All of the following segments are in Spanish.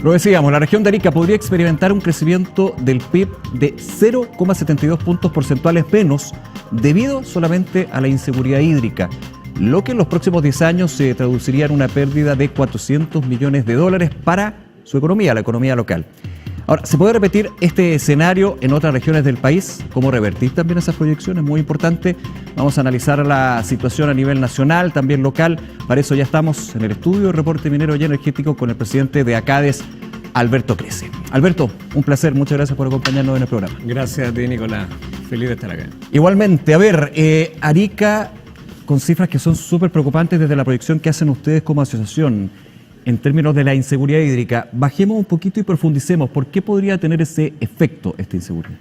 Lo decíamos, la región de Arica podría experimentar un crecimiento del PIB de 0,72 puntos porcentuales menos debido solamente a la inseguridad hídrica, lo que en los próximos 10 años se traduciría en una pérdida de 400 millones de dólares para su economía, la economía local. Ahora, ¿se puede repetir este escenario en otras regiones del país? ¿Cómo revertir también esas proyecciones? Muy importante. Vamos a analizar la situación a nivel nacional, también local. Para eso ya estamos en el estudio de Reporte Minero y Energético con el presidente de ACADES, Alberto Crece. Alberto, un placer. Muchas gracias por acompañarnos en el programa. Gracias a ti, Nicolás. Feliz de estar acá. Igualmente. A ver, Arica, con cifras que son súper preocupantes desde la proyección que hacen ustedes como asociación en términos de la inseguridad hídrica. Bajemos un poquito y profundicemos. ¿Por qué podría tener ese efecto esta inseguridad?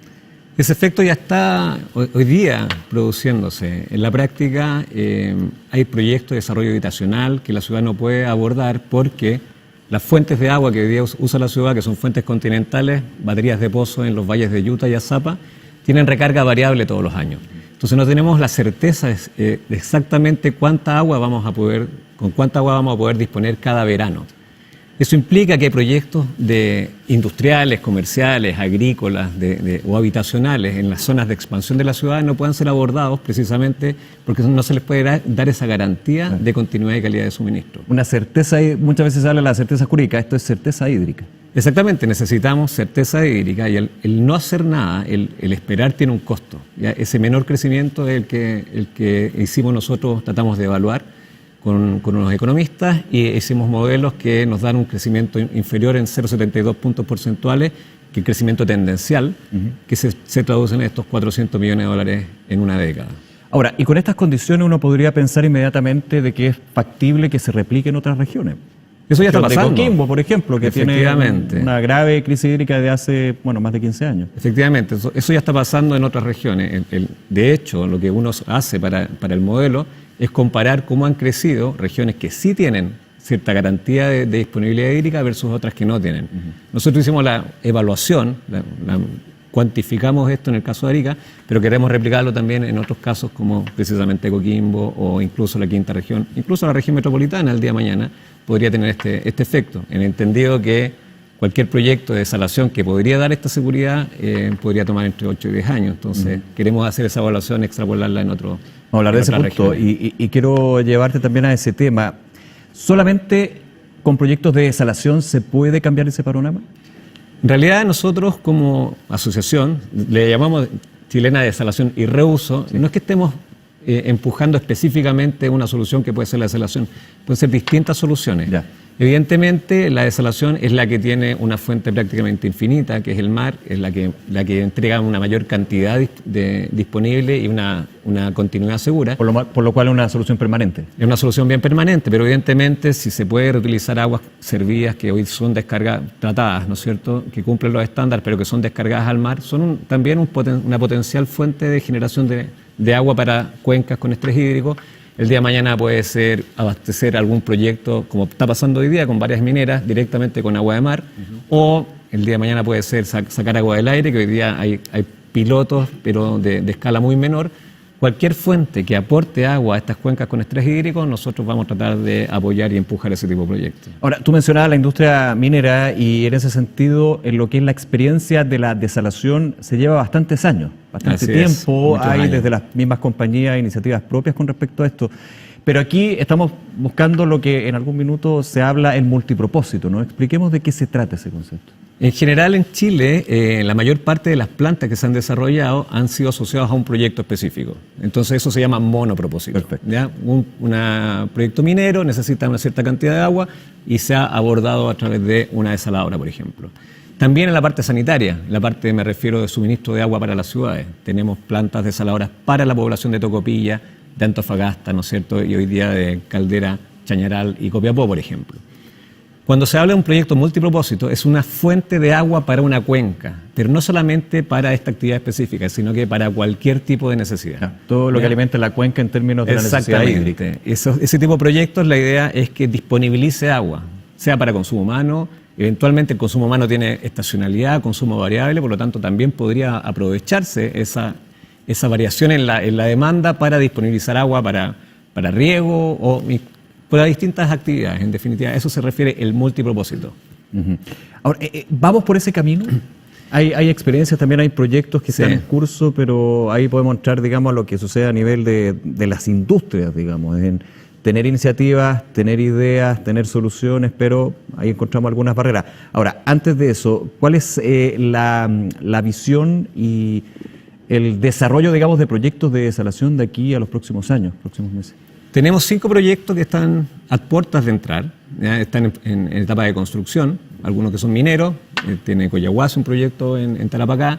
Ese efecto ya está hoy día produciéndose. En la práctica hay proyectos de desarrollo habitacional que la ciudad no puede abordar porque las fuentes de agua que hoy día usa la ciudad, que son fuentes continentales, baterías de pozo en los valles de Utah y Azapa, tienen recarga variable todos los años. Entonces no tenemos la certeza de exactamente con cuánta agua vamos a poder disponer cada verano. Eso implica que hay proyectos industriales, comerciales, agrícolas o habitacionales en las zonas de expansión de la ciudad no puedan ser abordados precisamente porque no se les puede dar esa garantía de continuidad y calidad de suministro. Una certeza, muchas veces se habla de la certeza jurídica, esto es certeza hídrica. Exactamente, necesitamos certeza hídrica y el no hacer nada, el esperar tiene un costo. ¿Ya? Ese menor crecimiento es el que hicimos nosotros, tratamos de evaluar con unos economistas y hicimos modelos que nos dan un crecimiento inferior en 0,72 puntos porcentuales, que el crecimiento tendencial, que se traduce en estos 400 millones de dólares en una década. Ahora, y con estas condiciones uno podría pensar inmediatamente de que es factible que se replique en otras regiones. Eso ya está pasando. Coquimbo, por ejemplo, que tiene una grave crisis hídrica de hace más de 15 años. Efectivamente, eso ya está pasando en otras regiones. De hecho, lo que uno hace para el modelo es comparar cómo han crecido regiones que sí tienen cierta garantía de disponibilidad hídrica versus otras que no tienen. Nosotros hicimos la evaluación, cuantificamos esto en el caso de Arica, pero queremos replicarlo también en otros casos como precisamente Coquimbo o incluso la quinta región, incluso la región metropolitana el día de mañana podría tener este efecto, en el entendido que cualquier proyecto de desalación que podría dar esta seguridad podría tomar entre 8 y 10 años. Entonces queremos hacer esa evaluación, extrapolarla en otro. Vamos a hablar de ese punto y quiero llevarte también a ese tema. ¿Solamente con proyectos de desalación se puede cambiar ese panorama? En realidad nosotros como asociación le llamamos Chilena de Desalación y Reuso. No es que estemos empujando específicamente una solución que puede ser la desalación, pueden ser distintas soluciones. Ya. Evidentemente la desalación es la que tiene una fuente prácticamente infinita, que es el mar, es la que entrega una mayor cantidad disponible y una continuidad segura. Por lo cual es una solución permanente. Es una solución bien permanente, pero evidentemente si se puede reutilizar aguas servidas que hoy son descargadas, tratadas, ¿no es cierto?, que cumplen los estándares, pero que son descargadas al mar, son también una potencial fuente de generación de agua para cuencas con estrés hídrico. El día de mañana puede ser abastecer algún proyecto, como está pasando hoy día, con varias mineras, directamente con agua de mar, o el día de mañana puede ser sacar agua del aire, que hoy día hay pilotos, pero de escala muy menor. Cualquier fuente que aporte agua a estas cuencas con estrés hídrico, nosotros vamos a tratar de apoyar y empujar ese tipo de proyectos. Ahora, tú mencionabas la industria minera y en ese sentido, en lo que es la experiencia de la desalación, se lleva bastantes años, bastante tiempo. Hay desde las mismas compañías iniciativas propias con respecto a esto. Pero aquí estamos buscando lo que en algún minuto se habla el multipropósito, ¿no? Expliquemos de qué se trata ese concepto. En general en Chile, la mayor parte de las plantas que se han desarrollado han sido asociadas a un proyecto específico. Entonces eso se llama monopropósito. ¿Ya? Un proyecto minero necesita una cierta cantidad de agua y se ha abordado a través de una desaladora, por ejemplo. También en la parte sanitaria, la parte me refiero de suministro de agua para las ciudades. Tenemos plantas desaladoras para la población de Tocopilla, de Antofagasta, ¿no es cierto?, y hoy día de Caldera, Chañaral y Copiapó, por ejemplo. Cuando se habla de un proyecto multipropósito, es una fuente de agua para una cuenca, pero no solamente para esta actividad específica, sino que para cualquier tipo de necesidad. Todo lo que alimenta la cuenca en términos de la necesidad hídrica. Ese tipo de proyectos, la idea es que disponibilice agua, sea para consumo humano. Eventualmente el consumo humano tiene estacionalidad, consumo variable, por lo tanto también podría aprovecharse esa variación en la demanda para disponibilizar agua para riego o para distintas actividades. En definitiva, a eso se refiere el multipropósito. Ahora, ¿vamos por ese camino? Hay experiencias, también hay proyectos que están en curso, pero ahí podemos entrar, digamos, a lo que sucede a nivel de las industrias, digamos, en tener iniciativas, tener ideas, tener soluciones, pero ahí encontramos algunas barreras. Ahora, antes de eso, ¿cuál es la visión y el desarrollo, digamos, de proyectos de desalación de aquí a los próximos años, próximos meses? Tenemos 5 proyectos que están a puertas de entrar, ¿ya? Están en etapa de construcción, algunos que son mineros, tiene Coyahuasi un proyecto en Tarapacá,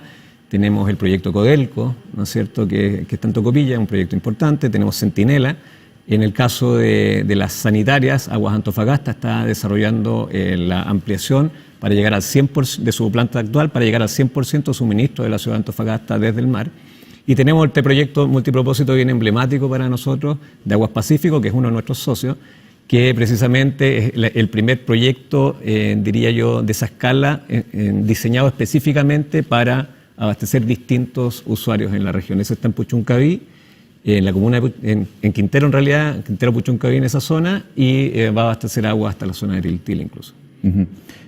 tenemos el proyecto Codelco, ¿no es cierto?, que está en Tocopilla, un proyecto importante, tenemos Centinela. En el caso de las sanitarias, Aguas Antofagasta está desarrollando la ampliación para llegar al 100% de su planta actual, para llegar al 100% de suministro de la ciudad de Antofagasta desde el mar. Y tenemos este proyecto multipropósito bien emblemático para nosotros, de Aguas Pacífico, que es uno de nuestros socios, que precisamente es el primer proyecto, diría yo, de esa escala, diseñado específicamente para abastecer distintos usuarios en la región. Ese está en Puchuncaví, en la comuna en Quintero, en realidad, Quintero Puchuncaví, en esa zona, y va a abastecer agua hasta la zona de Tiltil incluso.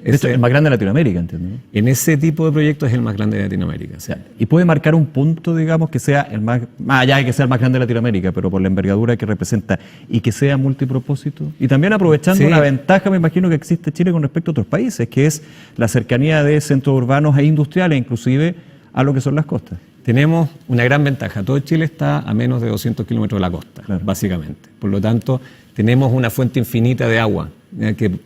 Esto es el más grande de Latinoamérica, entiendo, ¿no? En ese tipo de proyectos es el más grande de Latinoamérica. Sí. Y puede marcar un punto, digamos, que sea el más allá de que sea el más grande de Latinoamérica, pero por la envergadura que representa y que sea multipropósito. Y también aprovechando una ventaja, me imagino, que existe Chile con respecto a otros países, que es la cercanía de centros urbanos e industriales, inclusive a lo que son las costas. Tenemos una gran ventaja. Todo Chile está a menos de 200 kilómetros de la costa, básicamente. Por lo tanto, tenemos una fuente infinita de agua,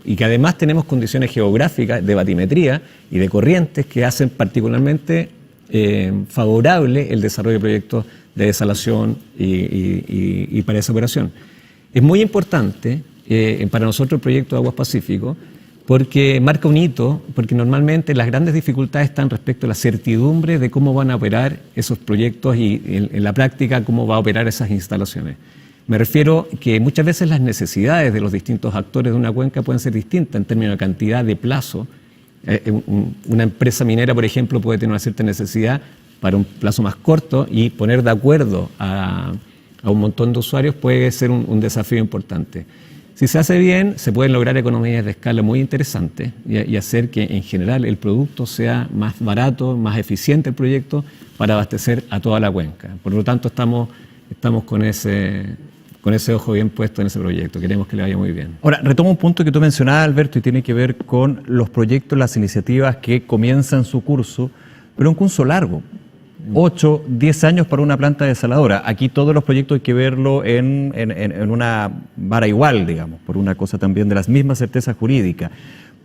y que además tenemos condiciones geográficas de batimetría y de corrientes que hacen particularmente favorable el desarrollo de proyectos de desalación y para esa operación. Es muy importante para nosotros el proyecto de Aguas Pacífico, porque marca un hito, porque normalmente las grandes dificultades están respecto a la certidumbre de cómo van a operar esos proyectos y en la práctica cómo va a operar esas instalaciones. Me refiero que muchas veces las necesidades de los distintos actores de una cuenca pueden ser distintas en términos de cantidad, de plazo. Una empresa minera, por ejemplo, puede tener una cierta necesidad para un plazo más corto y poner de acuerdo a un montón de usuarios puede ser un desafío importante. Si se hace bien, se pueden lograr economías de escala muy interesantes y hacer que en general el producto sea más barato, más eficiente el proyecto para abastecer a toda la cuenca. Por lo tanto, estamos con ese ojo bien puesto en ese proyecto. Queremos que le vaya muy bien. Ahora, retomo un punto que tú mencionabas, Alberto, y tiene que ver con los proyectos, las iniciativas que comienzan su curso, pero un curso largo. 8, 10 años para una planta desaladora. Aquí todos los proyectos hay que verlo en una vara igual, digamos, por una cosa también de las mismas certezas jurídicas.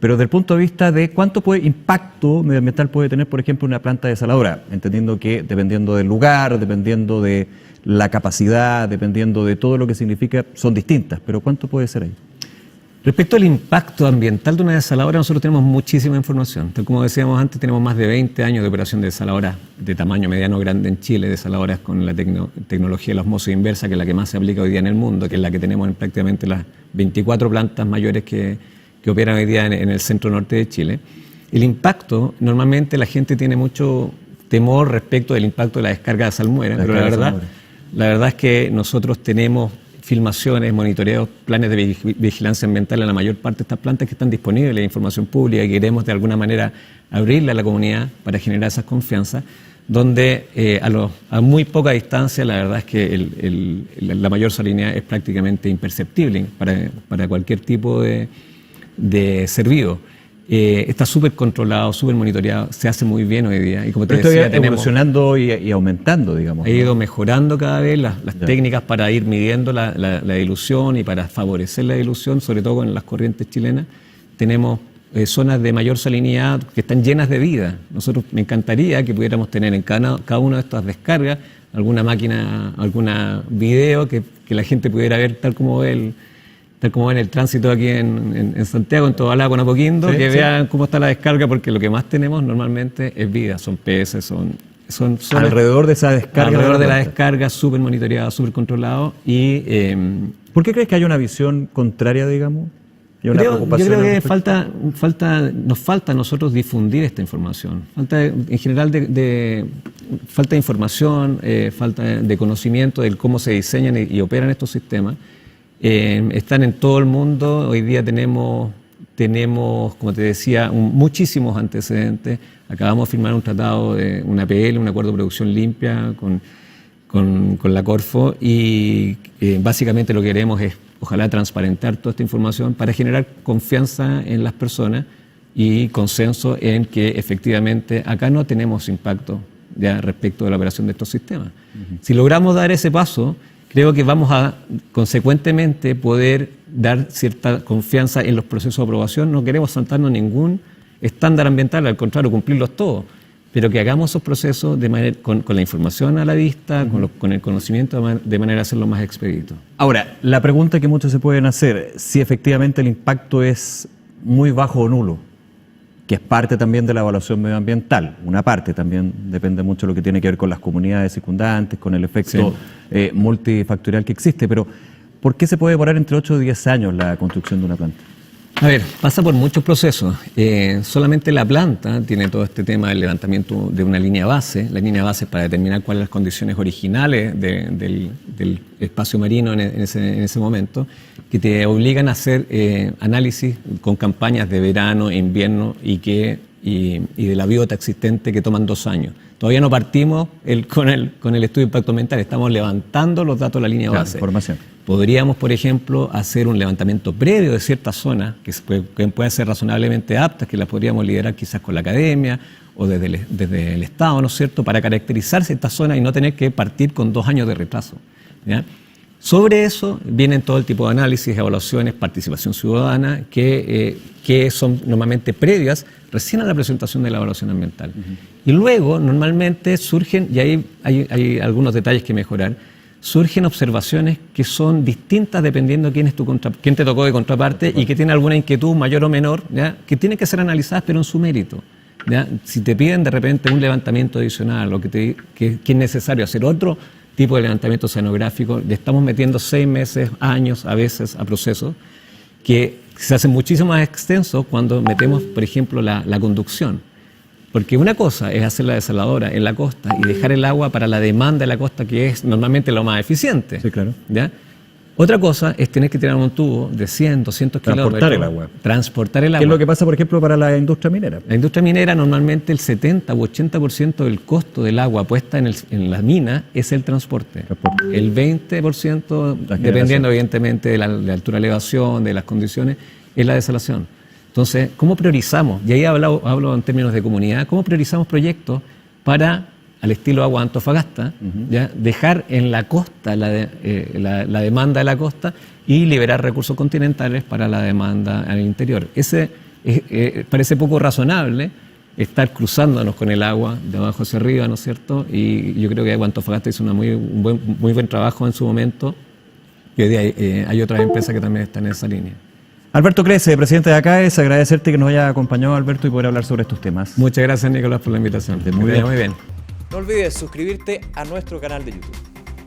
Pero desde el punto de vista de cuánto impacto medioambiental puede tener, por ejemplo, una planta desaladora, entendiendo que dependiendo del lugar, dependiendo de la capacidad, dependiendo de todo lo que significa, son distintas. Pero ¿cuánto puede ser ahí? Respecto al impacto ambiental de una desaladora, nosotros tenemos muchísima información. Tal como decíamos antes, tenemos más de 20 años de operación de desaladoras de tamaño mediano grande en Chile, desaladoras con la tecnología de la osmosis inversa, que es la que más se aplica hoy día en el mundo, que es la que tenemos en prácticamente las 24 plantas mayores que operan hoy día en el centro norte de Chile. El impacto, normalmente la gente tiene mucho temor respecto del impacto de la descarga de salmuera, pero la verdad es que nosotros tenemos filmaciones, monitoreos, planes de vigilancia ambiental en la mayor parte de estas plantas que están disponibles en información pública y queremos de alguna manera abrirle a la comunidad para generar esas confianzas, donde a muy poca distancia la verdad es que la mayor salinidad es prácticamente imperceptible para cualquier tipo de servido. Está súper controlado, súper monitoreado, se hace muy bien hoy día. Y como te decía, evolucionando y aumentando, digamos. Ha ido mejorando cada vez las técnicas para ir midiendo la dilución y para favorecer la dilución, sobre todo con las corrientes chilenas. Tenemos zonas de mayor salinidad que están llenas de vida. Me encantaría que pudiéramos tener en cada una de estas descargas alguna máquina, alguna video que la gente pudiera ver tal como ve en el tránsito aquí en Santiago, en Tobalá, con Apoquindo, que vean cómo está la descarga, porque lo que más tenemos normalmente es vida, son peces, son alrededor de esa descarga. Alrededor de la descarga, súper monitoreado, súper controlado. ¿Por qué crees que hay una visión contraria, digamos? Yo creo que nos falta a nosotros difundir esta información. Falta en general falta de información, falta de conocimiento de cómo se diseñan y operan estos sistemas. Están en todo el mundo. Hoy día tenemos tenemos, como te decía, muchísimos antecedentes. Acabamos de firmar un tratado, una APL, un acuerdo de producción limpia con la Corfo, y básicamente lo que queremos es, ojalá, transparentar toda esta información para generar confianza en las personas y consenso en que efectivamente acá no tenemos impacto ya respecto de la operación de estos sistemas. Si logramos dar ese paso, creo que vamos a consecuentemente poder dar cierta confianza en los procesos de aprobación. No queremos saltarnos ningún estándar ambiental, al contrario, cumplirlos todos, pero que hagamos esos procesos con la información a la vista, con el conocimiento, de manera a hacerlo más expedito. Ahora, la pregunta que muchos se pueden hacer, si efectivamente el impacto es muy bajo o nulo, que es parte también de la evaluación medioambiental, una parte también depende mucho de lo que tiene que ver con las comunidades circundantes, con el efecto multifactorial que existe, pero ¿por qué se puede demorar entre 8 y 10 años la construcción de una planta? A ver, pasa por muchos procesos. Solamente la planta tiene todo este tema del levantamiento de una línea base. La línea base es para determinar cuáles son las condiciones originales del espacio marino en ese momento, que te obligan a hacer análisis con campañas de verano, invierno y de la biota existente, que toman 2 años. Todavía no partimos con el estudio de impacto ambiental, estamos levantando los datos de la línea base. Información. Podríamos, por ejemplo, hacer un levantamiento previo de ciertas zonas que pueden ser razonablemente aptas, que las podríamos liderar quizás con la academia o desde el Estado, ¿no es cierto?, para caracterizar ciertas zonas y no tener que partir con 2 años de retraso, ¿ya? Sobre eso vienen todo el tipo de análisis, evaluaciones, participación ciudadana, que son normalmente previas recién a la presentación de la evaluación ambiental. Y luego, normalmente surgen, y ahí hay algunos detalles que mejorar, surgen observaciones que son distintas dependiendo de quién te tocó de contraparte y que tiene alguna inquietud mayor o menor, ¿ya?, que tienen que ser analizadas, pero en su mérito, ¿ya? Si te piden de repente un levantamiento adicional o que es necesario hacer otro tipo de levantamiento oceanográfico, le estamos metiendo 6 meses, años a veces a procesos que se hacen muchísimo más extensos cuando metemos, por ejemplo, la conducción. Porque una cosa es hacer la desaladora en la costa y dejar el agua para la demanda de la costa, que es normalmente lo más eficiente. Sí, claro. ¿Ya? Otra cosa es tener que tirar un tubo de 100, 200 kilómetros. Transportar el agua. Transportar el agua. ¿Qué es lo que pasa, por ejemplo, para la industria minera? La industria minera, normalmente el 70 u 80% del costo del agua puesta en la mina es el transporte. El 20%, dependiendo evidentemente de la altura de elevación, de las condiciones, es la desalación. Entonces, ¿cómo priorizamos? Y ahí hablo en términos de comunidad. ¿Cómo priorizamos proyectos para, al estilo Agua Antofagasta, ¿ya?, dejar en la costa la demanda de la costa y liberar recursos continentales para la demanda al interior? Parece poco razonable estar cruzándonos con el agua de abajo hacia arriba, ¿no es cierto? Y yo creo que Agua Antofagasta hizo un muy buen trabajo en su momento, y hoy día hay otras empresas que también están en esa línea. Alberto Crece, presidente de ACAES, agradecerte que nos haya acompañado, Alberto, y poder hablar sobre estos temas. Muchas gracias, Nicolás, por la invitación. Muy bien. Muy bien. No olvides suscribirte a nuestro canal de YouTube.